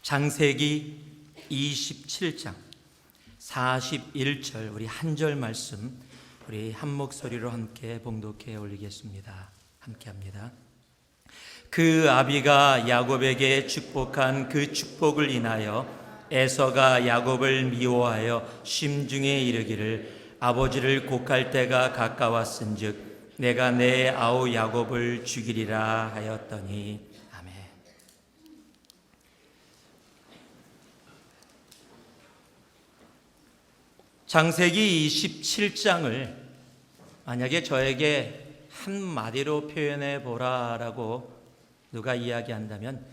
창세기 27장 41절 우리 한 절 말씀 우리 한 목소리로 함께 봉독해 올리겠습니다. 함께 합니다. 그 아비가 야곱에게 축복한 그 축복을 인하여 에서가 야곱을 미워하여 심중에 이르기를 아버지를 곡할 때가 가까웠은즉 내가 내 아우 야곱을 죽이리라 하였더니. 아멘. 창세기 27장을 만약에 저에게 한마디로 표현해 보라라고 누가 이야기한다면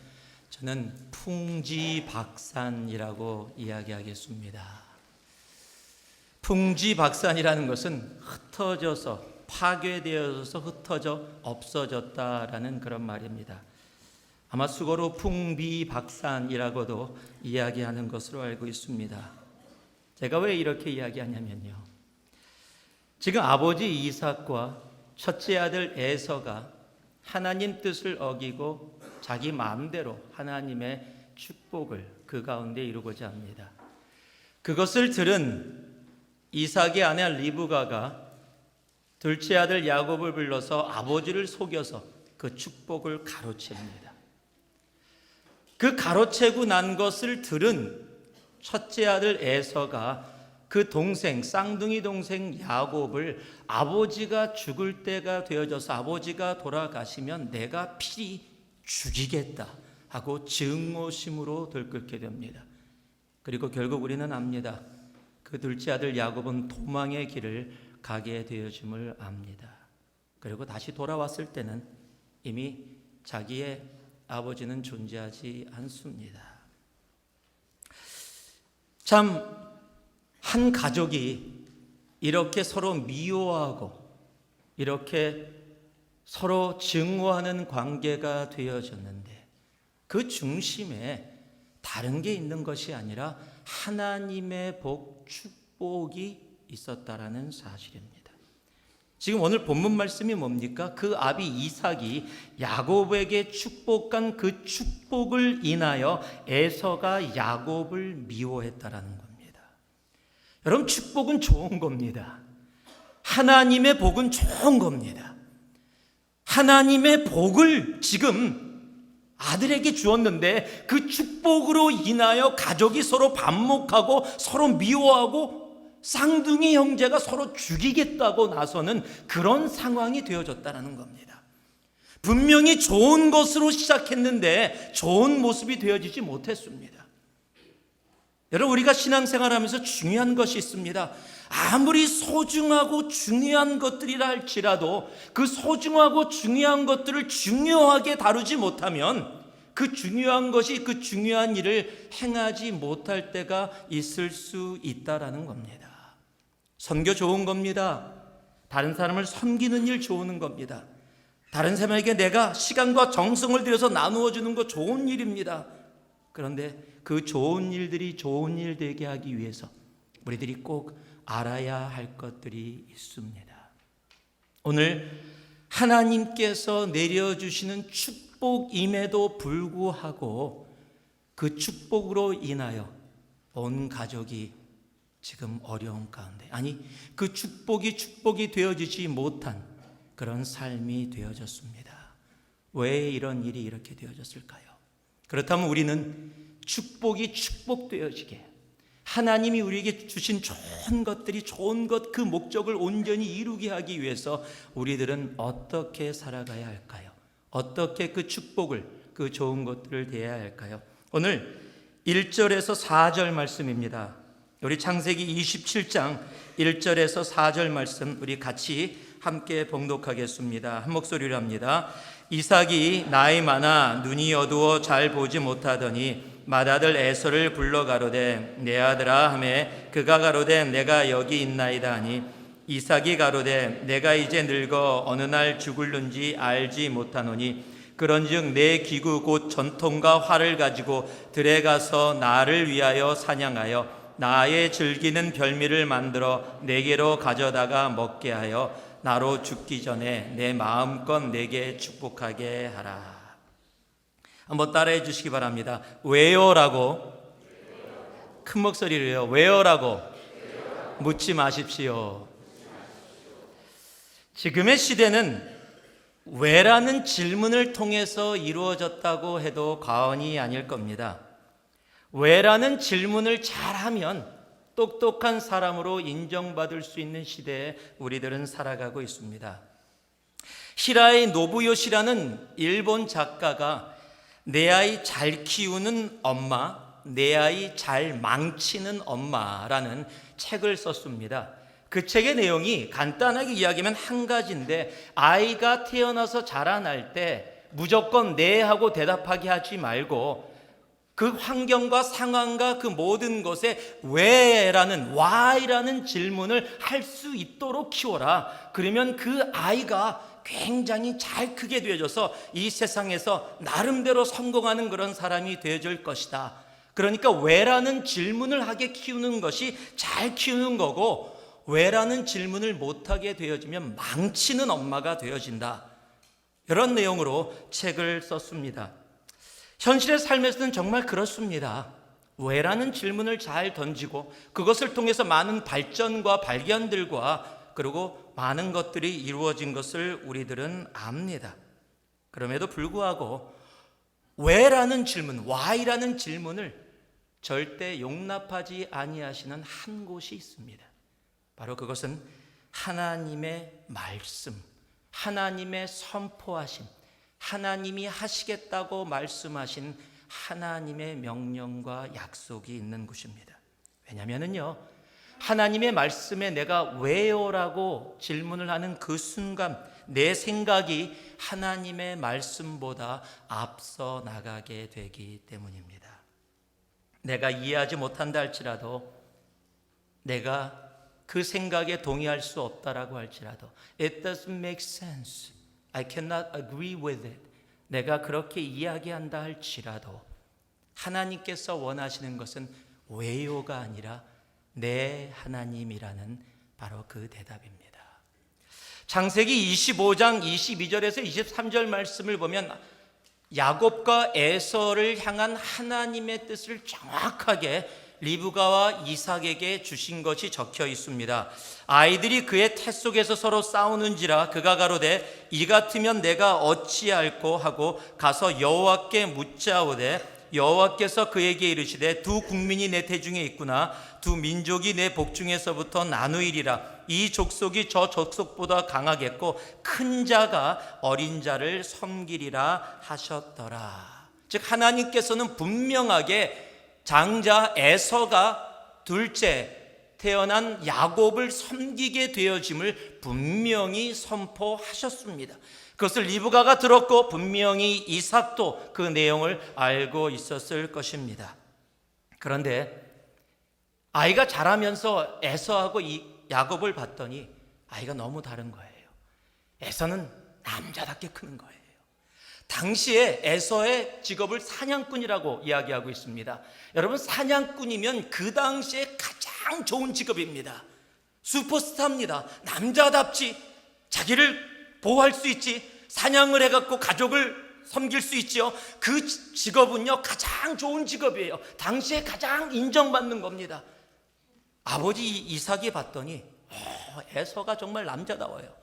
저는 풍지박산이라고 이야기하겠습니다. 풍지박산이라는 것은 흩어져서 파괴되어서 흩어져 없어졌다라는 그런 말입니다. 아마 수거로 풍비박산이라고도 이야기하는 것으로 알고 있습니다. 제가 왜 이렇게 이야기하냐면요, 지금 아버지 이삭과 첫째 아들 에서가 하나님 뜻을 어기고 자기 마음대로 하나님의 축복을 그 가운데 이루고자 합니다. 그것을 들은 이삭의 아내 리브가가 둘째 아들 야곱을 불러서 아버지를 속여서 그 축복을 가로챕니다. 그 가로채고 난 것을 들은 첫째 아들 에서가 그 동생, 쌍둥이 동생 야곱을 아버지가 죽을 때가 되어져서 아버지가 돌아가시면 내가 필히 죽이겠다 하고 증오심으로 들끓게 됩니다. 그리고 결국 우리는 압니다. 그 둘째 아들 야곱은 도망의 길을 가게 되어짐을 압니다. 그리고 다시 돌아왔을 때는 이미 자기의 아버지는 존재하지 않습니다. 참, 한 가족이 이렇게 서로 미워하고 이렇게 서로 증오하는 관계가 되어졌는데 그 중심에 다른 게 있는 것이 아니라 하나님의 복, 축복이 있었다라는 사실입니다. 지금 오늘 본문 말씀이 뭡니까? 그 아비 이삭이 야곱에게 축복한 그 축복을 인하여 에서가 야곱을 미워했다라는 겁니다. 여러분, 축복은 좋은 겁니다. 하나님의 복은 좋은 겁니다. 하나님의 복을 지금 아들에게 주었는데 그 축복으로 인하여 가족이 서로 반목하고 서로 미워하고 쌍둥이 형제가 서로 죽이겠다고 나서는 그런 상황이 되어졌다는 겁니다. 분명히 좋은 것으로 시작했는데 좋은 모습이 되어지지 못했습니다. 여러분, 우리가 신앙생활하면서 중요한 것이 있습니다. 아무리 소중하고 중요한 것들이라 할지라도 그 소중하고 중요한 것들을 중요하게 다루지 못하면 그 중요한 것이 그 중요한 일을 행하지 못할 때가 있을 수 있다라는 겁니다. 선교 좋은 겁니다. 다른 사람을 섬기는 일 좋은 겁니다. 다른 사람에게 내가 시간과 정성을 들여서 나누어 주는 거 좋은 일입니다. 그런데 그 좋은 일들이 좋은 일 되게 하기 위해서 우리들이 꼭 알아야 할 것들이 있습니다. 오늘 하나님께서 내려주시는 축복임에도 불구하고 그 축복으로 인하여 온 가족이 지금 어려운 가운데, 아니 그 축복이 되어지지 못한 그런 삶이 되어졌습니다. 왜 이런 일이 이렇게 되어졌을까요? 그렇다면 우리는 축복이 축복되어지게 하나님이 우리에게 주신 좋은 것들이 좋은 것, 그 목적을 온전히 이루게 하기 위해서 우리들은 어떻게 살아가야 할까요? 어떻게 그 축복을, 그 좋은 것들을 대해야 할까요? 오늘 1절에서 4절 말씀입니다. 우리 창세기 27장 1절에서 4절 말씀 우리 같이 함께 봉독하겠습니다. 한 목소리로 합니다. 이삭이 나이 많아 눈이 어두워 잘 보지 못하더니 맏아들 에서를 불러 가로되 내 아들아 하매 그가 가로되 내가 여기 있나이다 하니 이삭이 가로되 내가 이제 늙어 어느 날 죽을는지 알지 못하노니 그런즉 내 기구 곧 전통과 활을 가지고 들에 가서 나를 위하여 사냥하여 나의 즐기는 별미를 만들어 내게로 가져다가 먹게 하여 나로 죽기 전에 내 마음껏 내게 축복하게 하라. 한번 따라해 주시기 바랍니다. 왜요라고 큰 목소리로요. 왜요라고 묻지 마십시오. 지금의 시대는 왜라는 질문을 통해서 이루어졌다고 해도 과언이 아닐 겁니다. 왜라는 질문을 잘하면 똑똑한 사람으로 인정받을 수 있는 시대에 우리들은 살아가고 있습니다. 히라이 노부요시라는 일본 작가가 내 아이 잘 키우는 엄마, 내 아이 잘 망치는 엄마라는 책을 썼습니다. 그 책의 내용이 간단하게 이야기하면 한 가지인데, 아이가 태어나서 자라날 때 무조건 네 하고 대답하게 하지 말고 그 환경과 상황과 그 모든 것에 왜라는 why라는 질문을 할 수 있도록 키워라. 그러면 그 아이가 굉장히 잘 크게 되어져서 이 세상에서 나름대로 성공하는 그런 사람이 되어질 것이다. 그러니까 왜라는 질문을 하게 키우는 것이 잘 키우는 거고, 왜라는 질문을 못하게 되어지면 망치는 엄마가 되어진다. 이런 내용으로 책을 썼습니다. 현실의 삶에서는 정말 그렇습니다. 왜라는 질문을 잘 던지고 그것을 통해서 많은 발전과 발견들과 그리고 많은 것들이 이루어진 것을 우리들은 압니다. 그럼에도 불구하고 왜라는 질문, why라는 질문을 절대 용납하지 아니하시는 한 곳이 있습니다. 바로 그것은 하나님의 말씀, 하나님의 선포하심, 하나님이 하시겠다고 말씀하신 하나님의 명령과 약속이 있는 곳입니다. 왜냐하면요, 하나님의 말씀에 내가 왜요라고 질문을 하는 그 순간 내 생각이 하나님의 말씀보다 앞서 나가게 되기 때문입니다. 내가 이해하지 못한다 할지라도, 내가 그 생각에 동의할 수 없다라고 할지라도, It doesn't make sense, I cannot agree with it, 내가 그렇게 이야기한다 할지라도 하나님께서 원하시는 것은 왜요가 아니라 내 하나님이라는 바로 그 대답입니다. 창세기 25장 22절에서 23절 말씀을 보면 야곱과 에서를 향한 하나님의 뜻을 정확하게 리브가와 이삭에게 주신 것이 적혀 있습니다. 아이들이 그의 태 속에서 서로 싸우는지라 그가 가로되 이 같으면 내가 어찌할꼬 하고 가서 여호와께 묻자오되 여호와께서 그에게 이르시되 두 국민이 내 태중에 있구나. 두 민족이 내 복중에서부터 나누이리라. 이 족속이 저 족속보다 강하겠고 큰 자가 어린 자를 섬기리라 하셨더라. 즉 하나님께서는 분명하게 장자 에서가 둘째 태어난 야곱을 섬기게 되어짐을 분명히 선포하셨습니다. 그것을 리브가가 들었고 분명히 이삭도 그 내용을 알고 있었을 것입니다. 그런데 아이가 자라면서 에서하고 야곱을 봤더니 아이가 너무 다른 거예요. 에서는 남자답게 크는 거예요. 당시에 에서의 직업을 사냥꾼이라고 이야기하고 있습니다. 여러분, 사냥꾼이면 그 당시에 가장 좋은 직업입니다. 슈퍼스타입니다. 남자답지, 자기를 보호할 수 있지, 사냥을 해갖고 가족을 섬길 수 있죠. 그 직업은요 가장 좋은 직업이에요. 당시에 가장 인정받는 겁니다. 아버지 이삭이 봤더니 에서가 정말 남자다워요.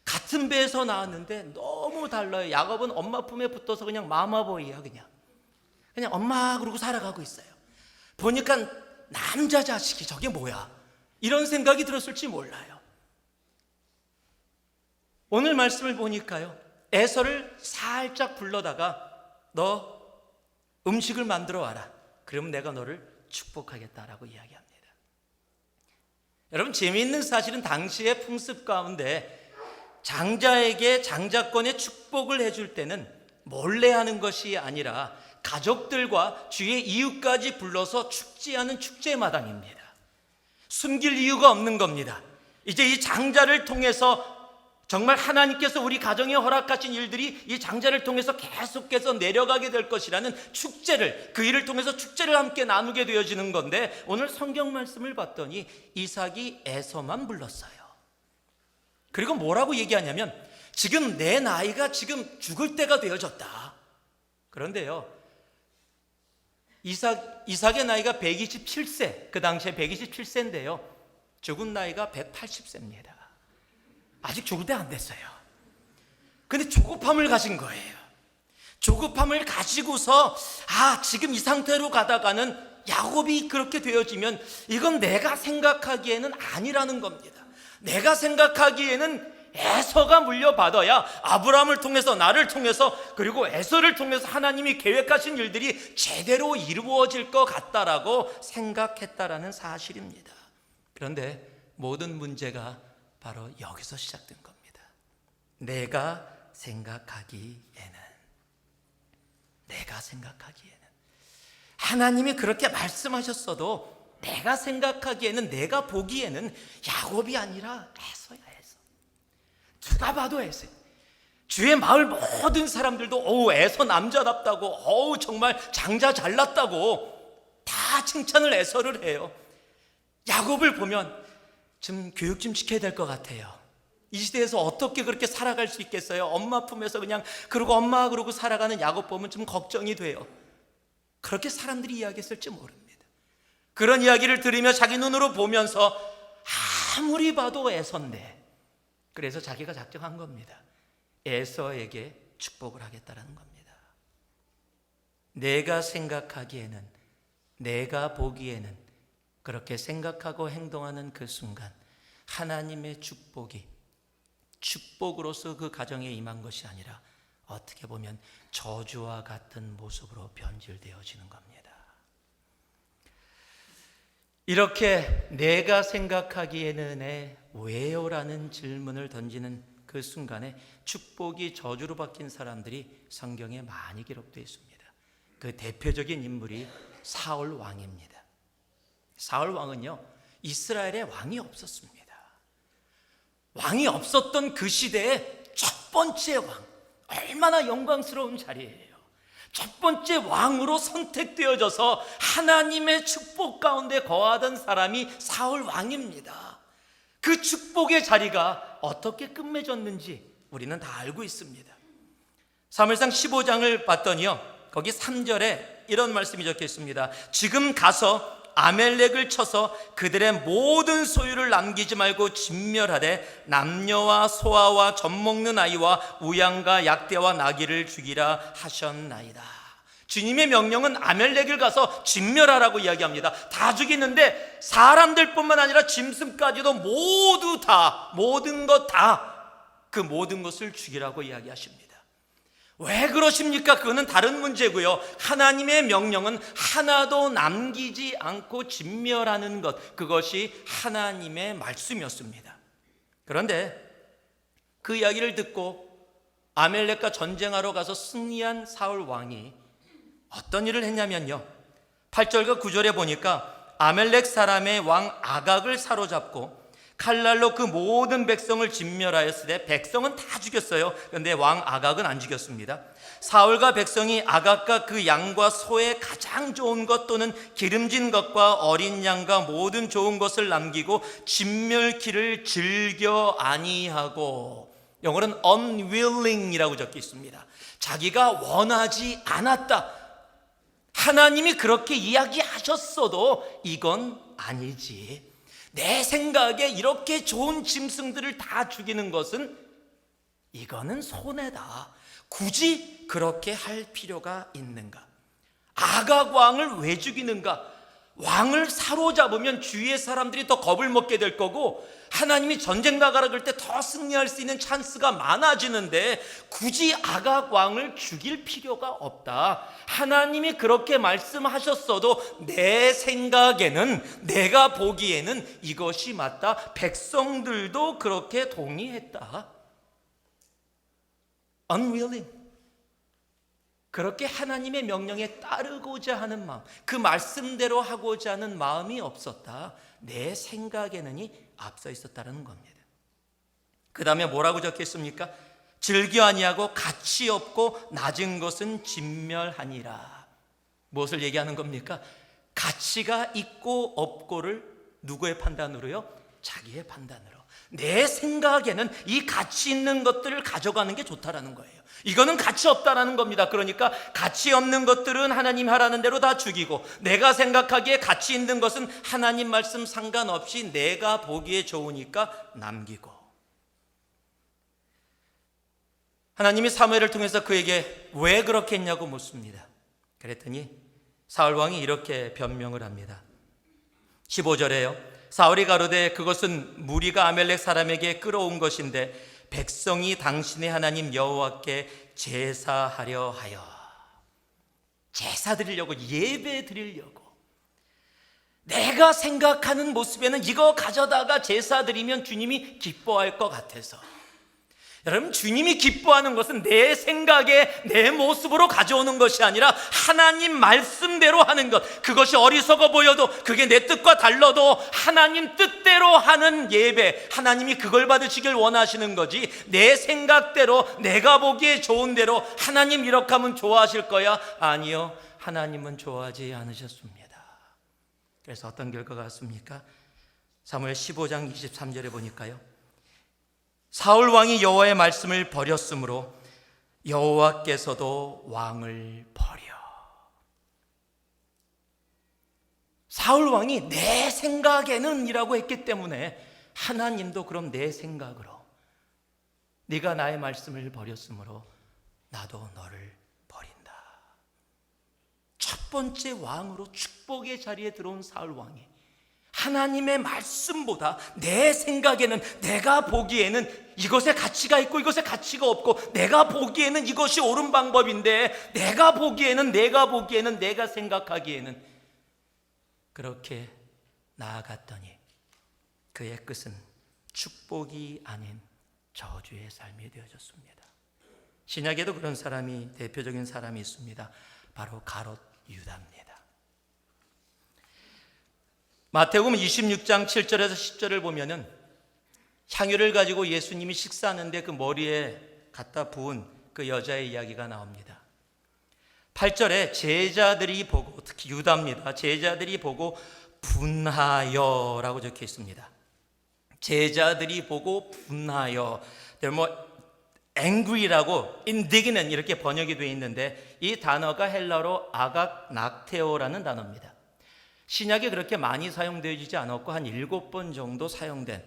같은 배에서 나왔는데 너무 달라요. 야곱은 엄마 품에 붙어서 그냥 마마보이야. 그냥 엄마 그러고 살아가고 있어요. 보니까 남자 자식이 저게 뭐야, 이런 생각이 들었을지 몰라요. 오늘 말씀을 보니까요, 에서를 살짝 불러다가 너 음식을 만들어 와라. 그러면 내가 너를 축복하겠다라고 이야기합니다. 여러분, 재미있는 사실은 당시의 풍습 가운데 장자에게 장자권의 축복을 해줄 때는 몰래 하는 것이 아니라 가족들과 주위의 이웃까지 불러서 축제하는 축제마당입니다. 숨길 이유가 없는 겁니다. 이제 이 장자를 통해서 정말 하나님께서 우리 가정에 허락하신 일들이 이 장자를 통해서 계속해서 내려가게 될 것이라는 축제를, 그 일을 통해서 축제를 함께 나누게 되어지는 건데, 오늘 성경 말씀을 봤더니 이삭이 에서만 불렀어요. 그리고 뭐라고 얘기하냐면 지금 내 나이가 지금 죽을 때가 되어졌다. 그런데요, 이삭의 나이가 127세, 그 당시에 127세인데요 죽은 나이가 180세입니다. 아직 죽을 때 안 됐어요. 근데 조급함을 가진 거예요. 조급함을 가지고서 지금 이 상태로 가다가는 야곱이 그렇게 되어지면 이건 내가 생각하기에는 아니라는 겁니다. 내가 생각하기에는 에서가 물려받아야 아브라함을 통해서, 나를 통해서, 그리고 에서를 통해서 하나님이 계획하신 일들이 제대로 이루어질 것 같다라고 생각했다라는 사실입니다. 그런데 모든 문제가 바로 여기서 시작된 겁니다. 내가 생각하기에는 하나님이 그렇게 말씀하셨어도 내가 생각하기에는, 내가 보기에는 야곱이 아니라 에서야. 누가 봐도 에서. 주의 마을 모든 사람들도 에서 남자답다고, 정말 장자 잘났다고 다 칭찬을 에서를 해요. 야곱을 보면 좀 교육 좀 시켜야 될 것 같아요. 이 시대에서 어떻게 그렇게 살아갈 수 있겠어요? 엄마 품에서 그냥 그러고 살아가는 야곱 보면 좀 걱정이 돼요. 그렇게 사람들이 이야기했을지 모릅니다. 그런 이야기를 들으며 자기 눈으로 보면서 아무리 봐도 에서인데, 그래서 자기가 작정한 겁니다. 에서에게 축복을 하겠다라는 겁니다. 내가 생각하기에는, 내가 보기에는, 그렇게 생각하고 행동하는 그 순간 하나님의 축복이 축복으로서 그 가정에 임한 것이 아니라 어떻게 보면 저주와 같은 모습으로 변질되어지는 겁니다. 이렇게 내가 생각하기에는 왜요라는 질문을 던지는 그 순간에 축복이 저주로 바뀐 사람들이 성경에 많이 기록되어 있습니다. 그 대표적인 인물이 사울 왕입니다. 사울 왕은요, 이스라엘에 왕이 없었습니다. 왕이 없었던 그 시대의 첫 번째 왕, 얼마나 영광스러운 자리예요. 첫 번째 왕으로 선택되어져서 하나님의 축복 가운데 거하던 사람이 사울 왕입니다. 그 축복의 자리가 어떻게 끝맺었는지 우리는 다 알고 있습니다. 사무엘상 15장을 봤더니요, 거기 3절에 이런 말씀이 적혀 있습니다. 지금 가서 아멜렉을 쳐서 그들의 모든 소유를 남기지 말고 진멸하되 남녀와 소아와 젖먹는 아이와 우양과 약대와 나귀를 죽이라 하셨나이다. 주님의 명령은 아멜렉을 가서 진멸하라고 이야기합니다. 다 죽이는데 사람들뿐만 아니라 짐승까지도 모두 다, 모든 것 다, 그 모든 것을 죽이라고 이야기하십니다. 왜 그러십니까? 그거는 다른 문제고요. 하나님의 명령은 하나도 남기지 않고 진멸하는 것, 그것이 하나님의 말씀이었습니다. 그런데 그 이야기를 듣고 아멜렉과 전쟁하러 가서 승리한 사울 왕이 어떤 일을 했냐면요, 8절과 9절에 보니까 아멜렉 사람의 왕 아각을 사로잡고 칼날로 그 모든 백성을 진멸하였으되 백성은 다 죽였어요. 그런데 왕 아각은 안 죽였습니다. 사울과 백성이 아각과 그 양과 소의 가장 좋은 것 또는 기름진 것과 어린 양과 모든 좋은 것을 남기고 진멸키를 즐겨 아니하고, 영어로는 unwilling이라고 적혀 있습니다. 자기가 원하지 않았다. 하나님이 그렇게 이야기하셨어도 이건 아니지. 내 생각에 이렇게 좋은 짐승들을 다 죽이는 것은, 이거는 손해다. 굳이 그렇게 할 필요가 있는가? 아각 왕을 왜 죽이는가? 왕을 사로잡으면 주위의 사람들이 더 겁을 먹게 될 거고, 하나님이 전쟁 나가라 그럴 때 더 승리할 수 있는 찬스가 많아지는데 굳이 아각 왕을 죽일 필요가 없다. 하나님이 그렇게 말씀하셨어도 내 생각에는, 내가 보기에는 이것이 맞다. 백성들도 그렇게 동의했다. unwilling. 그렇게 하나님의 명령에 따르고자 하는 마음, 그 말씀대로 하고자 하는 마음이 없었다. 내 생각에는이 앞서 있었다는 겁니다. 그 다음에 뭐라고 적혀 있습니까? 즐겨 아니하고 가치 없고 낮은 것은 진멸하니라. 무엇을 얘기하는 겁니까? 가치가 있고 없고를 누구의 판단으로요? 자기의 판단으로, 내 생각에는 이 가치 있는 것들을 가져가는 게 좋다라는 거예요. 이거는 가치 없다라는 겁니다. 그러니까 가치 없는 것들은 하나님 하라는 대로 다 죽이고, 내가 생각하기에 가치 있는 것은 하나님 말씀 상관없이 내가 보기에 좋으니까 남기고. 하나님이 사무엘을 통해서 그에게 왜 그렇게 했냐고 묻습니다. 그랬더니 사울 왕이 이렇게 변명을 합니다. 15절에요. 사울이 가로되 그것은 무리가 아멜렉 사람에게 끌어온 것인데 백성이 당신의 하나님 여호와께 제사하려 하여. 제사 드리려고, 예배 드리려고. 내가 생각하는 모습에는 이거 가져다가 제사 드리면 주님이 기뻐할 것 같아서. 여러분, 주님이 기뻐하는 것은 내 생각에 내 모습으로 가져오는 것이 아니라 하나님 말씀대로 하는 것. 그것이 어리석어 보여도, 그게 내 뜻과 달라도 하나님 뜻대로 하는 예배, 하나님이 그걸 받으시길 원하시는 거지, 내 생각대로 내가 보기에 좋은 대로 하나님 이렇게 하면 좋아하실 거야? 아니요, 하나님은 좋아하지 않으셨습니다. 그래서 어떤 결과가 왔습니까? 사무엘 15장 23절에 보니까요, 사울 왕이 여호와의 말씀을 버렸으므로 여호와께서도 왕을 버려. 사울 왕이 내 생각에는 이라고 했기 때문에 하나님도 그럼 내 생각으로, 네가 나의 말씀을 버렸으므로 나도 너를 버린다. 첫 번째 왕으로 축복의 자리에 들어온 사울 왕이 하나님의 말씀보다 내 생각에는, 내가 보기에는 이것에 가치가 있고 이것에 가치가 없고, 내가 보기에는 이것이 옳은 방법인데 내가 보기에는, 내가 생각하기에는, 그렇게 나아갔더니 그의 끝은 축복이 아닌 저주의 삶이 되어졌습니다. 신약에도 그런 사람이, 대표적인 사람이 있습니다. 바로 가롯 유다입니다. 마태복음 26장 7절에서 10절을 보면은 향유를 가지고 예수님이 식사하는데 그 머리에 갖다 부은 그 여자의 이야기가 나옵니다. 8절에 제자들이 보고, 특히 유다입니다. 제자들이 보고 분하여라고 적혀 있습니다. 제자들이 보고 분하여, angry라고 indignant 이렇게 번역이 되어 있는데, 이 단어가 헬라로 아각낙테오라는 단어입니다. 신약에 그렇게 많이 사용되어지지 않았고 한 7번 정도 사용된,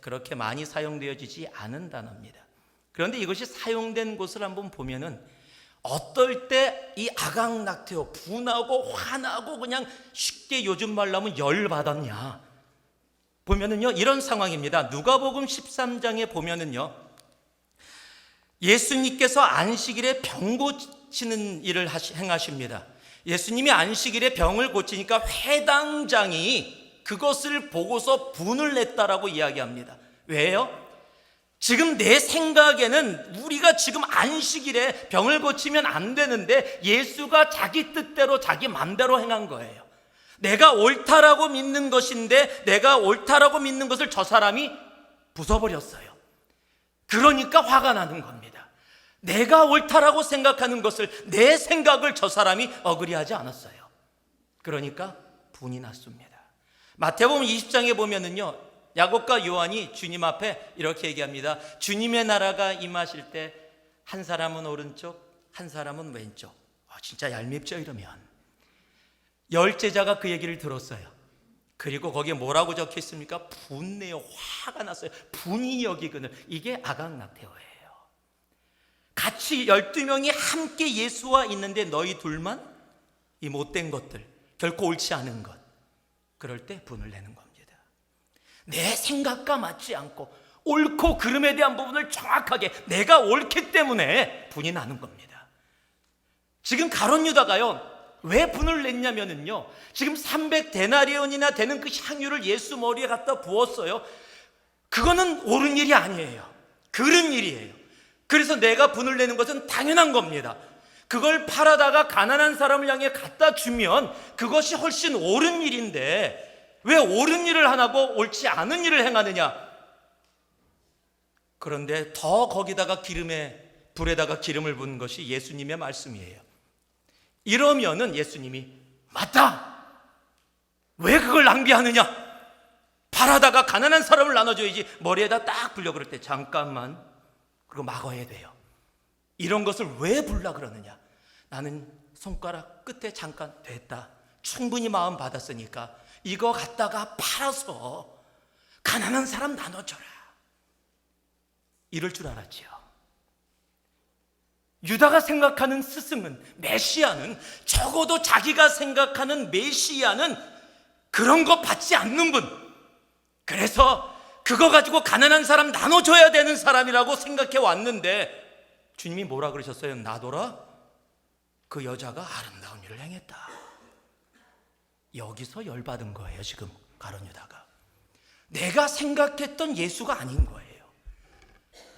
그렇게 많이 사용되어지지 않은 단어입니다. 그런데 이것이 사용된 곳을 한번 보면은 어떨 때 이 아각낙테오, 분하고 화나고 그냥 쉽게 요즘 말로 하면 열받았냐 보면은요, 이런 상황입니다. 누가복음 13장에 보면은요, 예수님께서 안식일에 병 고치는 일을 행하십니다. 예수님이 안식일에 병을 고치니까 회당장이 그것을 보고서 분을 냈다라고 이야기합니다. 왜요? 지금 내 생각에는 우리가 지금 안식일에 병을 고치면 안 되는데 예수가 자기 뜻대로 자기 맘대로 행한 거예요. 내가 옳다라고 믿는 것인데 내가 옳다라고 믿는 것을 저 사람이 부숴버렸어요. 그러니까 화가 나는 겁니다. 내가 옳다라고 생각하는 것을, 내 생각을 저 사람이 어그리하지 않았어요. 그러니까 분이 났습니다. 마태복음 20장에 보면은요, 야곱과 요한이 주님 앞에 이렇게 얘기합니다. 주님의 나라가 임하실 때 한 사람은 오른쪽, 한 사람은 왼쪽. 진짜 얄밉죠 이러면. 10제자가 그 얘기를 들었어요. 그리고 거기에 뭐라고 적혀 있습니까? 분내요. 화가 났어요. 분이 여기거늘. 이게 아각낙테오예요. 같이 12명이 함께 예수와 있는데 너희 둘만 이 못된 것들, 결코 옳지 않은 것, 그럴 때 분을 내는 겁니다. 내 생각과 맞지 않고 옳고 그름에 대한 부분을 정확하게 내가 옳기 때문에 분이 나는 겁니다. 지금 가룟 유다가요, 왜 분을 냈냐면은요, 지금 300데나리온이나 되는 그 향유를 예수 머리에 갖다 부었어요. 그거는 옳은 일이 아니에요. 그른 일이에요. 그래서 내가 분을 내는 것은 당연한 겁니다. 그걸 팔아다가 가난한 사람을 향해 갖다 주면 그것이 훨씬 옳은 일인데 왜 옳은 일을 안 하고 옳지 않은 일을 행하느냐? 그런데 더 거기다가 불에다가 기름을 붓는 것이 예수님의 말씀이에요. 이러면은 예수님이 맞다! 왜 그걸 낭비하느냐? 바라다가 가난한 사람을 나눠줘야지 머리에다 딱 불려 그럴 때 잠깐만, 그리고 막아야 돼요. 이런 것을 왜 불라 그러느냐? 나는 손가락 끝에 잠깐 됐다, 충분히 마음 받았으니까 이거 갖다가 팔아서 가난한 사람 나눠줘라, 이럴 줄 알았지요. 유다가 생각하는 스승은, 메시아는, 적어도 자기가 생각하는 메시아는 그런 거 받지 않는 분, 그래서 그거 가지고 가난한 사람 나눠줘야 되는 사람이라고 생각해 왔는데, 주님이 뭐라 그러셨어요? 놔둬라, 그 여자가 아름다운 일을 행했다. 여기서 열받은 거예요. 지금 가룟 유다가 내가 생각했던 예수가 아닌 거예요.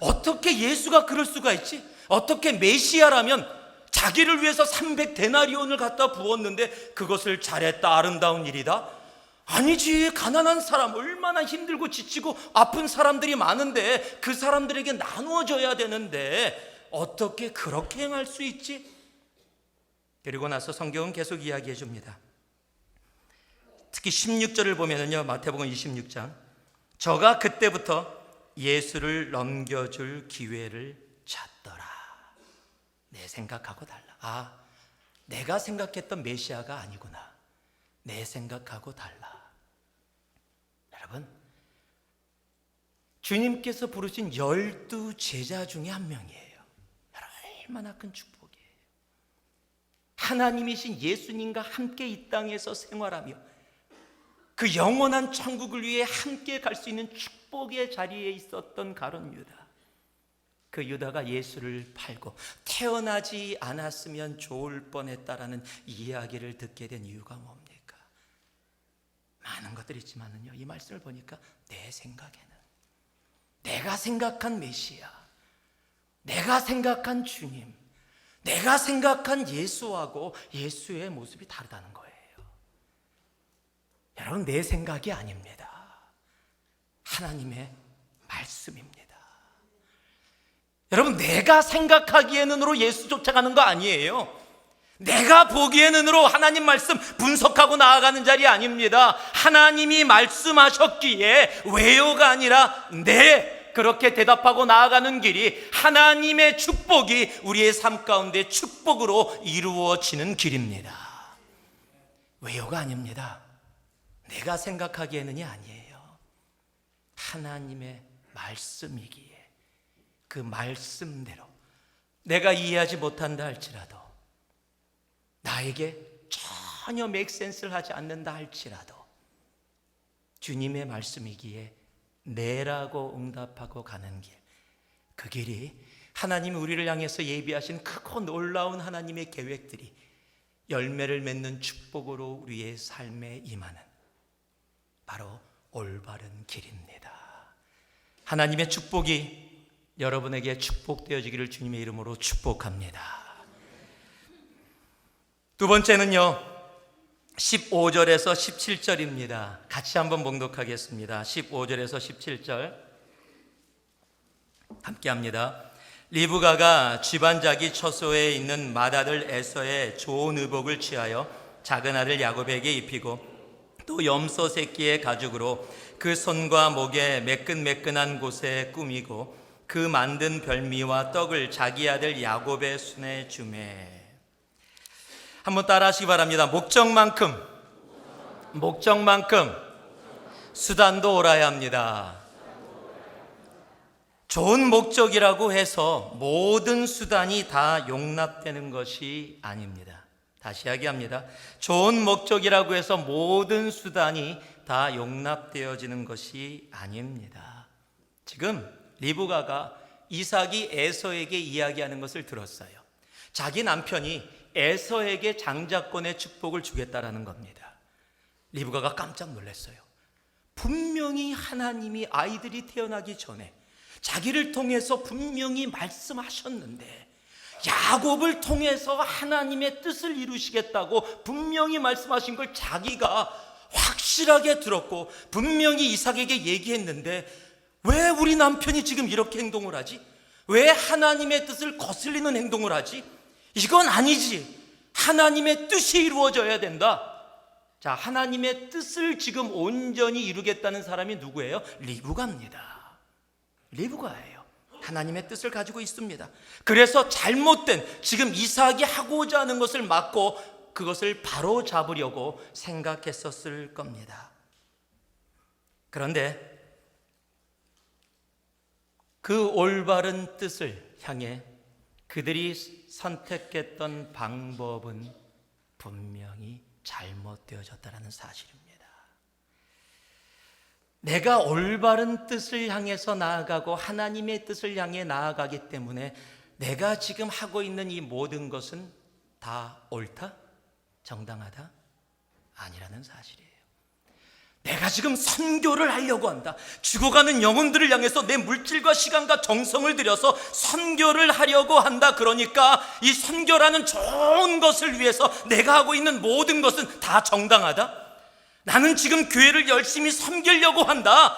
어떻게 예수가 그럴 수가 있지? 어떻게 메시아라면 자기를 위해서 300데나리온을 갖다 부었는데 그것을 잘했다, 아름다운 일이다? 아니지. 가난한 사람, 얼마나 힘들고 지치고 아픈 사람들이 많은데 그 사람들에게 나누어줘야 되는데 어떻게 그렇게 행할 수 있지? 그리고 나서 성경은 계속 이야기해 줍니다. 특히 16절을 보면은요, 마태복음 26장, 저가 그때부터 예수를 넘겨줄 기회를 찾더라. 내 생각하고 달라. 내가 생각했던 메시아가 아니구나. 내 생각하고 달라. 여러분, 주님께서 부르신 12 제자 중에 한 명이에요. 얼마나 큰 축복이에요. 하나님이신 예수님과 함께 이 땅에서 생활하며 그 영원한 천국을 위해 함께 갈 수 있는 축복의 자리에 있었던 가룟 유다. 그 유다가 예수를 팔고 태어나지 않았으면 좋을 뻔했다라는 이야기를 듣게 된 이유가 뭡니까? 많은 것들이 있지만은요, 이 말씀을 보니까 내 생각에는, 내가 생각한 메시아, 내가 생각한 주님, 내가 생각한 예수하고 예수의 모습이 다르다는 거예요. 여러분, 내 생각이 아닙니다. 하나님의 말씀입니다. 여러분, 내가 생각하기에 눈으로 예수 쫓아가는 거 아니에요. 내가 보기에 눈으로 하나님 말씀 분석하고 나아가는 자리 아닙니다. 하나님이 말씀하셨기에 왜요가 아니라 그렇게 대답하고 나아가는 길이 하나님의 축복이 우리의 삶 가운데 축복으로 이루어지는 길입니다. 왜요가 아닙니다. 내가 생각하기에는이 아니에요. 하나님의 말씀이기에 그 말씀대로 내가 이해하지 못한다 할지라도, 나에게 전혀 맥센스를 하지 않는다 할지라도 주님의 말씀이기에 네라고 응답하고 가는 길, 그 길이 하나님이 우리를 향해서 예비하신 크고 놀라운 하나님의 계획들이 열매를 맺는 축복으로 우리의 삶에 임하는 바로 올바른 길입니다. 하나님의 축복이 여러분에게 축복되어지기를 주님의 이름으로 축복합니다. 두 번째는요, 15절에서 17절입니다. 같이 한번 봉독하겠습니다. 15절에서 17절 함께 합니다. 리브가가 집안자기 처소에 있는 맏아들 에서의 좋은 의복을 취하여 작은 아들 야곱에게 입히고 또 염소 새끼의 가죽으로 그 손과 목에 매끈매끈한 곳에 꾸미고 그 만든 별미와 떡을 자기 아들 야곱의 손에 주매. 한번 따라 하시기 바랍니다. 목적만큼 수단도 옳아야 합니다. 좋은 목적이라고 해서 모든 수단이 다 용납되는 것이 아닙니다. 다시 이야기합니다. 좋은 목적이라고 해서 모든 수단이 다 용납되어지는 것이 아닙니다. 지금 리브가가 이삭이 에서에게 이야기하는 것을 들었어요. 자기 남편이 에서에게 장자권의 축복을 주겠다라는 겁니다. 리브가가 깜짝 놀랐어요. 분명히 하나님이 아이들이 태어나기 전에 자기를 통해서 분명히 말씀하셨는데, 야곱을 통해서 하나님의 뜻을 이루시겠다고 분명히 말씀하신 걸 자기가 확실하게 들었고 분명히 이삭에게 얘기했는데, 왜 우리 남편이 지금 이렇게 행동을 하지? 왜 하나님의 뜻을 거슬리는 행동을 하지? 이건 아니지. 하나님의 뜻이 이루어져야 된다. 자, 하나님의 뜻을 지금 온전히 이루겠다는 사람이 누구예요? 리브가입니다. 리브가예요. 하나님의 뜻을 가지고 있습니다. 그래서 잘못된 지금 이삭이 하고자 하는 것을 막고 그것을 바로 잡으려고 생각했었을 겁니다. 그런데 그 올바른 뜻을 향해 그들이 선택했던 방법은 분명히 잘못되어졌다는 사실입니다. 내가 올바른 뜻을 향해서 나아가고 하나님의 뜻을 향해 나아가기 때문에 내가 지금 하고 있는 이 모든 것은 다 옳다? 정당하다? 아니라는 사실이에요. 내가 지금 선교를 하려고 한다. 죽어가는 영혼들을 향해서 내 물질과 시간과 정성을 들여서 선교를 하려고 한다. 그러니까 이 선교라는 좋은 것을 위해서 내가 하고 있는 모든 것은 다 정당하다. 나는 지금 교회를 열심히 섬기려고 한다.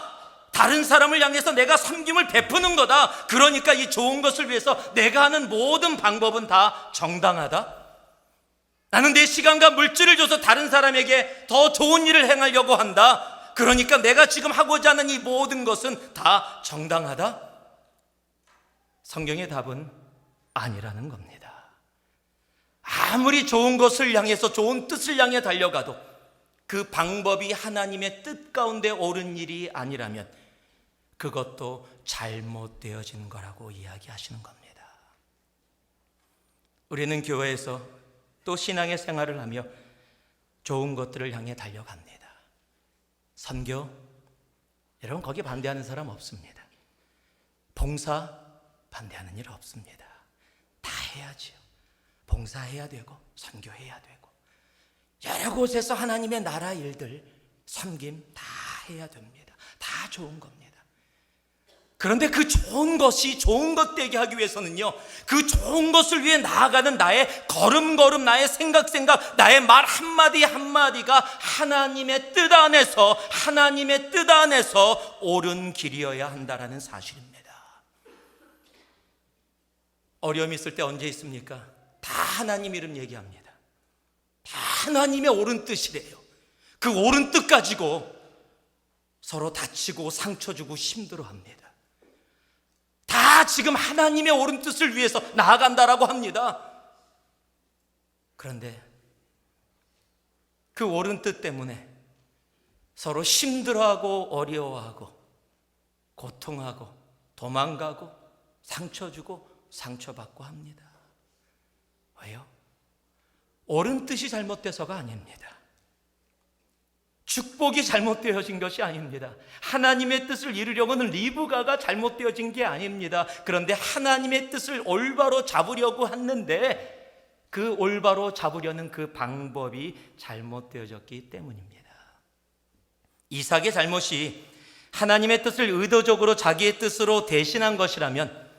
다른 사람을 향해서 내가 섬김을 베푸는 거다. 그러니까 이 좋은 것을 위해서 내가 하는 모든 방법은 다 정당하다. 나는 내 시간과 물질을 줘서 다른 사람에게 더 좋은 일을 행하려고 한다. 그러니까 내가 지금 하고자 하는 이 모든 것은 다 정당하다. 성경의 답은 아니라는 겁니다. 아무리 좋은 것을 향해서 좋은 뜻을 향해 달려가도 그 방법이 하나님의 뜻 가운데 옳은 일이 아니라면 그것도 잘못되어진 거라고 이야기하시는 겁니다. 우리는 교회에서 또 신앙의 생활을 하며 좋은 것들을 향해 달려갑니다. 선교, 여러분 거기 반대하는 사람 없습니다. 봉사 반대하는 일 없습니다. 다 해야지요. 봉사해야 되고 선교해야 되고 여러 곳에서 하나님의 나라 일들 섬김 다 해야 됩니다. 다 좋은 겁니다. 그런데 그 좋은 것이 좋은 것 되게 하기 위해서는요, 그 좋은 것을 위해 나아가는 나의 걸음걸음, 나의 생각, 나의 말 한마디 한마디가 하나님의 뜻 안에서 옳은 길이어야 한다는 사실입니다. 어려움이 있을 때 언제 있습니까? 다 하나님 이름 얘기합니다. 다 하나님의 옳은 뜻이래요. 그 옳은 뜻 가지고 서로 다치고 상처 주고 힘들어합니다. 다 지금 하나님의 옳은 뜻을 위해서 나아간다라고 합니다. 그런데 그 옳은 뜻 때문에 서로 힘들어하고 어려워하고 고통하고 도망가고 상처 주고 상처받고 합니다. 왜요? 옳은 뜻이 잘못돼서가 아닙니다. 축복이 잘못되어진 것이 아닙니다. 하나님의 뜻을 이루려고는 리브가가 잘못되어진 게 아닙니다. 그런데 하나님의 뜻을 올바로 잡으려고 했는데 그 올바로 잡으려는 그 방법이 잘못되어졌기 때문입니다. 이삭의 잘못이 하나님의 뜻을 의도적으로 자기의 뜻으로 대신한 것이라면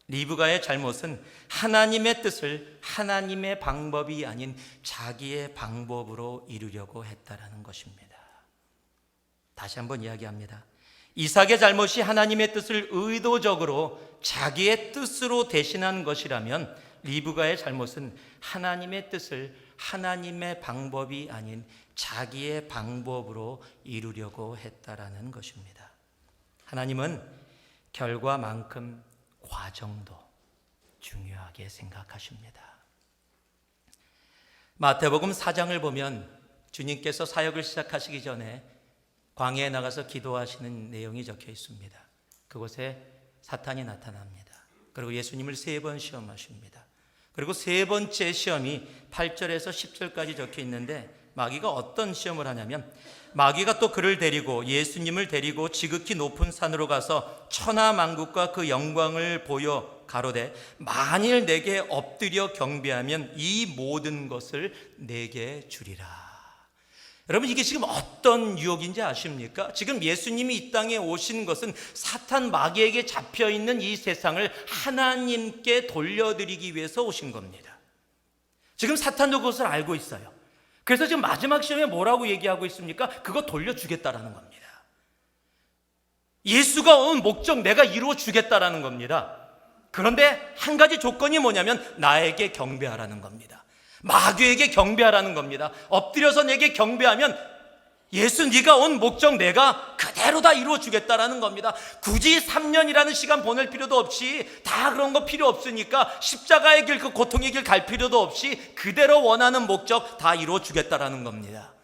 리브가의 잘못은 하나님의 뜻을 하나님의 방법이 아닌 자기의 방법으로 이루려고 했다라는 것입니다. 다시 한번 이야기합니다. 이삭의 잘못이 하나님의 뜻을 의도적으로 자기의 뜻으로 대신한 것이라면 리브가의 잘못은 하나님의 뜻을 하나님의 방법이 아닌 자기의 방법으로 이루려고 했다라는 것입니다. 하나님은 결과만큼 과정도 중요하게 생각하십니다. 마태복음 4장을 보면 주님께서 사역을 시작하시기 전에 광야에 나가서 기도하시는 내용이 적혀 있습니다. 그곳에 사탄이 나타납니다. 그리고 예수님을 3번 시험하십니다. 그리고 3번째 시험이 8절에서 10절까지 적혀 있는데 마귀가 어떤 시험을 하냐면 마귀가 또 그를 데리고 예수님을 데리고 지극히 높은 산으로 가서 천하만국과 그 영광을 보여 가로되 만일 내게 엎드려 경배하면 이 모든 것을 내게 주리라. 여러분 이게 지금 어떤 유혹인지 아십니까? 지금 예수님이 이 땅에 오신 것은 사탄 마귀에게 잡혀있는 이 세상을 하나님께 돌려드리기 위해서 오신 겁니다. 지금 사탄도 그것을 알고 있어요. 그래서 지금 마지막 시험에 뭐라고 얘기하고 있습니까? 그거 돌려주겠다라는 겁니다. 예수가 온 목적 내가 이루어 주겠다라는 겁니다. 그런데 한 가지 조건이 뭐냐면 나에게 경배하라는 겁니다. 마귀에게 경배하라는 겁니다. 엎드려서 내게 경배하면 예수 네가 온 목적 내가 그대로 다 이루어 주겠다라는 겁니다. 굳이 3년이라는 시간 보낼 필요도 없이 다 그런 거 필요 없으니까 십자가의 길, 그 고통의 길 갈 필요도 없이 그대로 원하는 목적 다 이루어 주겠다라는 겁니다.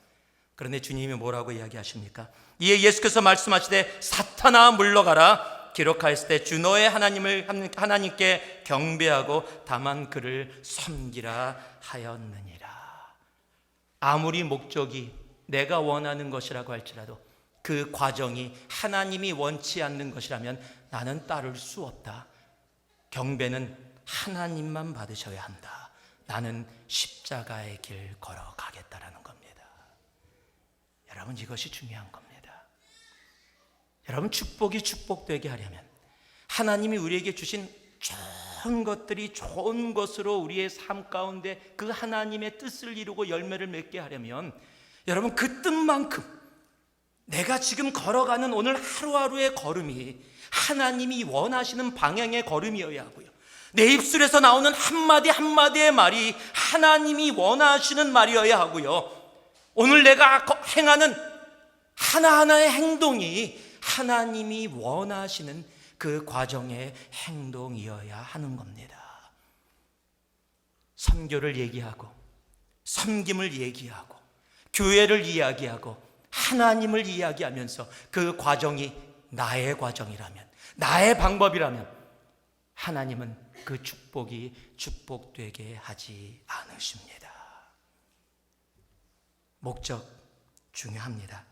그런데 주님이 뭐라고 이야기하십니까? 이에 예수께서 말씀하시되 사탄아 물러가라. 기록하였을 때 주 너의 하나님께 경배하고 다만 그를 섬기라 하였느니라. 아무리 목적이 내가 원하는 것이라고 할지라도 그 과정이 하나님이 원치 않는 것이라면 나는 따를 수 없다. 경배는 하나님만 받으셔야 한다. 나는 십자가의 길 걸어가겠다라는 겁니다. 여러분, 이것이 중요한 겁니다. 여러분, 축복이 축복되게 하려면 하나님이 우리에게 주신 좋은 것들이 좋은 것으로 우리의 삶 가운데 그 하나님의 뜻을 이루고 열매를 맺게 하려면 여러분, 그 뜻만큼 내가 지금 걸어가는 오늘 하루하루의 걸음이 하나님이 원하시는 방향의 걸음이어야 하고요, 내 입술에서 나오는 한마디 한마디의 말이 하나님이 원하시는 말이어야 하고요, 오늘 내가 행하는 하나하나의 행동이 하나님이 원하시는 그 과정의 행동이어야 하는 겁니다. 선교를 얘기하고 섬김을 얘기하고 교회를 이야기하고 하나님을 이야기하면서 그 과정이 나의 과정이라면, 나의 방법이라면 하나님은 그 축복이 축복되게 하지 않으십니다. 목적 중요합니다.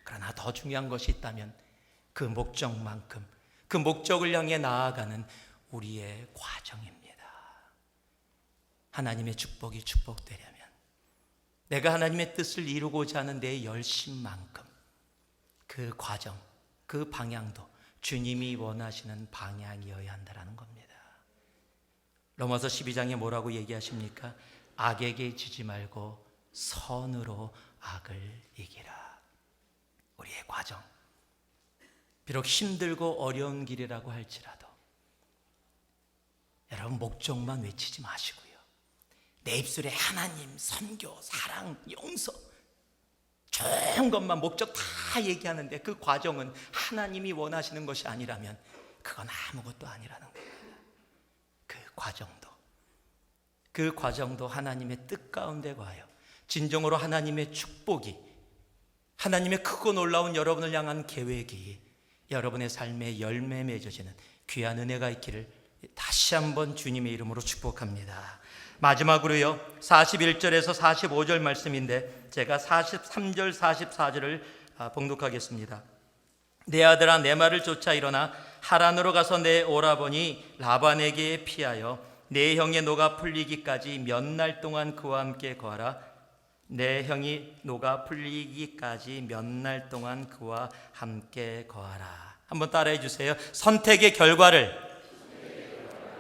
그러나 더 중요한 것이 있다면 그 목적만큼 그 목적을 향해 나아가는 우리의 과정입니다. 하나님의 축복이 축복되려면 내가 하나님의 뜻을 이루고자 하는 내 열심만큼 그 과정, 그 방향도 주님이 원하시는 방향이어야 한다는 겁니다. 로마서 12장에 뭐라고 얘기하십니까? 악에게 지지 말고 선으로 악을 이기라. 우리의 과정, 비록 힘들고 어려운 길이라고 할지라도 여러분, 목적만 외치지 마시고요, 내 입술에 하나님, 선교, 사랑, 용서 좋은 것만 목적 다 얘기하는데 그 과정은 하나님이 원하시는 것이 아니라면 그건 아무것도 아니라는 겁니다. 그 과정도 하나님의 뜻 가운데 가요, 진정으로 하나님의 축복이, 하나님의 크고 놀라운 여러분을 향한 계획이 여러분의 삶에 열매 맺어지는 귀한 은혜가 있기를 다시 한번 주님의 이름으로 축복합니다. 마지막으로요, 41절에서 45절 말씀인데 제가 43절 44절을 봉독하겠습니다. 내 아들아, 내 말을 쫓아 일어나 하란으로 가서 내 오라버니 라반에게 피하여 내 형의 노가 풀리기까지 몇 날 동안 그와 함께 거하라. 내 형이 노가 풀리기까지 몇 날 동안 그와 함께 거하라. 한번 따라해 주세요. 선택의 결과를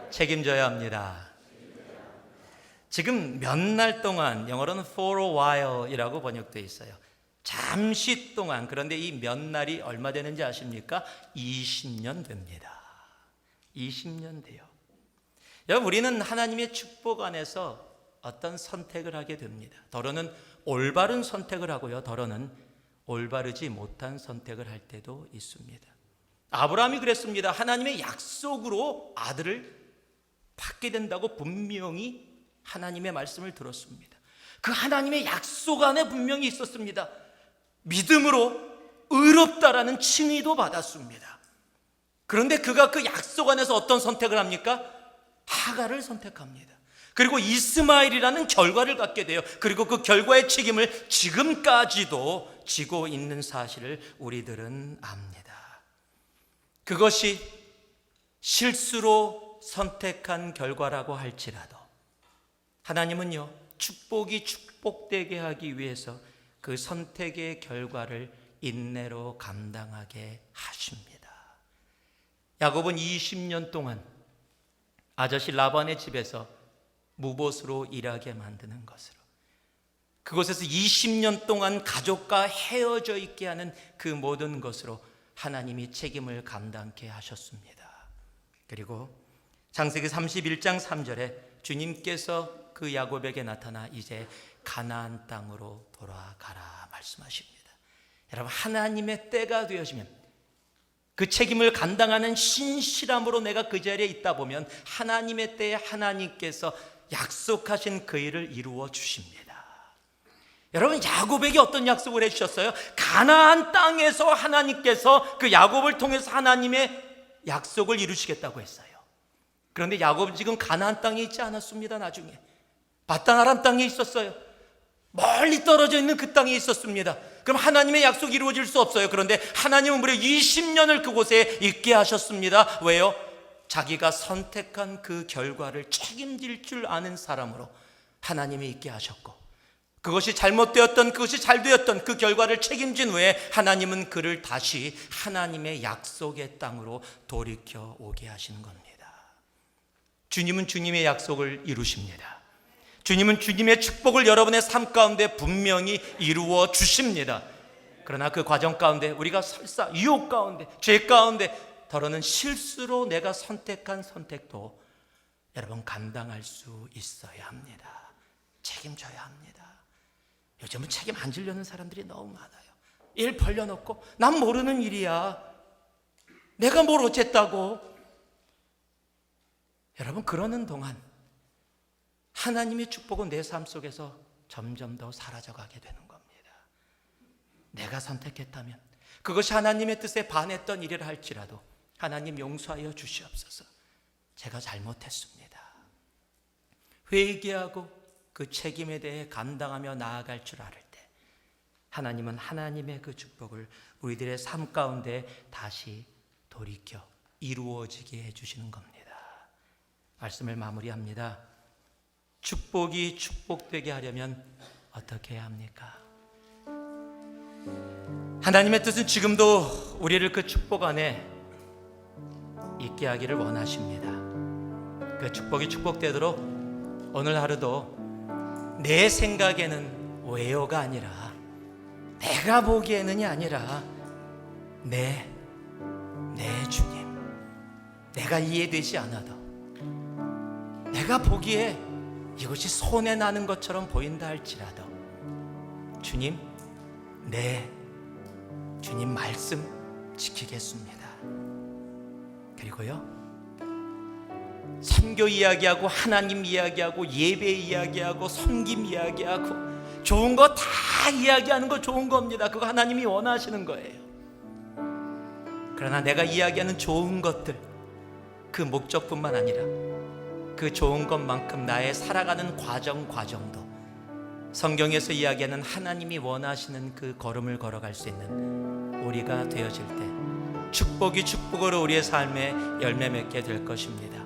책임져야 합니다. 지금 몇 날 동안, 영어로는 for a while 이라고 번역되어 있어요. 잠시 동안. 그런데 이 몇 날이 얼마 되는지 아십니까? 20년 됩니다. 20년 돼요. 여러분, 우리는 하나님의 축복 안에서 어떤 선택을 하게 됩니다. 더러는 올바른 선택을 하고요, 더러는 올바르지 못한 선택을 할 때도 있습니다. 아브라함이 그랬습니다. 하나님의 약속으로 아들을 받게 된다고 분명히 하나님의 말씀을 들었습니다. 그 하나님의 약속 안에 분명히 있었습니다. 믿음으로 의롭다라는 칭의도 받았습니다. 그런데 그가 그 약속 안에서 어떤 선택을 합니까? 하갈을 선택합니다. 그리고 이스마엘이라는 결과를 갖게 돼요. 그리고 그 결과의 책임을 지금까지도 지고 있는 사실을 우리들은 압니다. 그것이 실수로 선택한 결과라고 할지라도 하나님은요, 축복이 축복되게 하기 위해서 그 선택의 결과를 인내로 감당하게 하십니다. 야곱은 20년 동안 아저씨 라반의 집에서 무봇으로 일하게 만드는 것으로, 그곳에서 20년 동안 가족과 헤어져 있게 하는 그 모든 것으로 하나님이 책임을 감당케 하셨습니다. 그리고 창세기 31장 3절에 주님께서 그 야곱에게 나타나 이제 가나안 땅으로 돌아가라 말씀하십니다. 여러분, 하나님의 때가 되어지면 그 책임을 감당하는 신실함으로 내가 그 자리에 있다 보면 하나님의 때에 하나님께서 약속하신 그 일을 이루어 주십니다. 여러분, 야곱에게 어떤 약속을 해주셨어요? 가나안 땅에서 하나님께서 그 야곱을 통해서 하나님의 약속을 이루시겠다고 했어요. 그런데 야곱은 지금 가나안 땅에 있지 않았습니다. 나중에 바단 아람 땅에 있었어요. 멀리 떨어져 있는 그 땅에 있었습니다. 그럼 하나님의 약속이 이루어질 수 없어요. 그런데 하나님은 무려 20년을 그곳에 있게 하셨습니다. 왜요? 자기가 선택한 그 결과를 책임질 줄 아는 사람으로 하나님이 있게 하셨고, 그것이 잘못되었던, 그것이 잘되었던 그 결과를 책임진 후에 하나님은 그를 다시 하나님의 약속의 땅으로 돌이켜 오게 하시는 겁니다. 주님은 주님의 약속을 이루십니다. 주님은 주님의 축복을 여러분의 삶 가운데 분명히 이루어 주십니다. 그러나 그 과정 가운데 우리가 설사 유혹 가운데, 죄 가운데, 더러는 실수로 내가 선택한 선택도 여러분 감당할 수 있어야 합니다. 책임져야 합니다. 요즘은 책임 안 지려는 사람들이 너무 많아요. 일 벌려놓고 난 모르는 일이야, 내가 뭘 어쨌다고. 여러분, 그러는 동안 하나님의 축복은 내 삶 속에서 점점 더 사라져가게 되는 겁니다. 내가 선택했다면, 그것이 하나님의 뜻에 반했던 일이라 할지라도 하나님 용서하여 주시옵소서. 제가 잘못했습니다. 회개하고 그 책임에 대해 감당하며 나아갈 줄 알을 때 하나님은 하나님의 그 축복을 우리들의 삶 가운데 다시 돌이켜 이루어지게 해주시는 겁니다. 말씀을 마무리합니다. 축복이 축복되게 하려면 어떻게 해야 합니까? 하나님의 뜻은 지금도 우리를 그 축복 안에 있게 하기를 원하십니다. 그 축복이 축복되도록 오늘 하루도 내 생각에는 왜요가 아니라, 내가 보기에는이 아니라 내 주님, 내가 이해되지 않아도, 내가 보기에 이것이 손해나는 것처럼 보인다 할지라도 주님, 주님 말씀 지키겠습니다. 그리고요, 선교 이야기하고 하나님 이야기하고 예배 이야기하고 섬김 이야기하고 좋은 거 다 이야기하는 거 좋은 겁니다. 그거 하나님이 원하시는 거예요. 그러나 내가 이야기하는 좋은 것들, 그 목적뿐만 아니라 그 좋은 것만큼 나의 살아가는 과정도 성경에서 이야기하는 하나님이 원하시는 그 걸음을 걸어갈 수 있는 우리가 되어질 때 축복이 축복으로 우리의 삶에 열매 맺게 될 것입니다.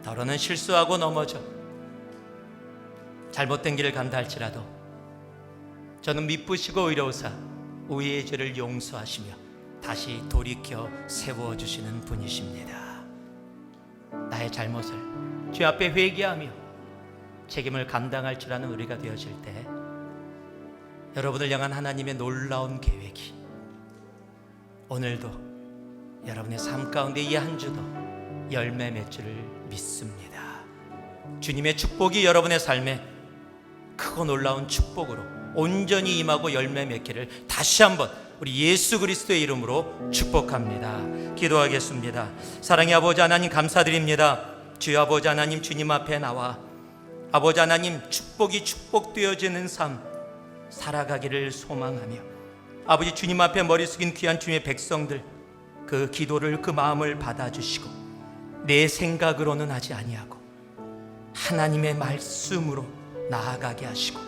더러는 실수하고 넘어져 잘못된 길을 간다 할지라도 저는 미쁘시고 의로우사 우리의 죄를 용서하시며 다시 돌이켜 세워주시는 분이십니다. 나의 잘못을 주 앞에 회개하며 책임을 감당할 줄 아는 우리가 되어질 때 여러분을 향한 하나님의 놀라운 계획이 오늘도 여러분의 삶 가운데 이 한 주도 열매 맺기를 믿습니다. 주님의 축복이 여러분의 삶에 크고 놀라운 축복으로 온전히 임하고 열매 맺기를 다시 한번 우리 예수 그리스도의 이름으로 축복합니다. 기도하겠습니다. 사랑의 아버지 하나님, 감사드립니다. 주여 아버지 하나님, 주님 앞에 나와 아버지 하나님 축복이 축복되어지는 삶 살아가기를 소망하며 아버지 주님 앞에 머리 숙인 귀한 주님의 백성들 그 기도를, 그 마음을 받아주시고 내 생각으로는 하지 아니하고 하나님의 말씀으로 나아가게 하시고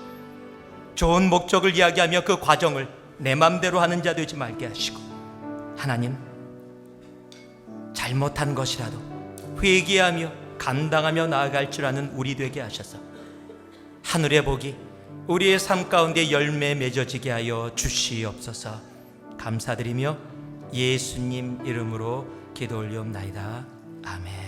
좋은 목적을 이야기하며 그 과정을 내 맘대로 하는 자 되지 말게 하시고 하나님, 잘못한 것이라도 회개하며 감당하며 나아갈 줄 아는 우리 되게 하셔서 하늘의 복이 우리의 삶 가운데 열매 맺어지게 하여 주시옵소서. 감사드리며 예수님 이름으로 기도 올리옵나이다. 아멘.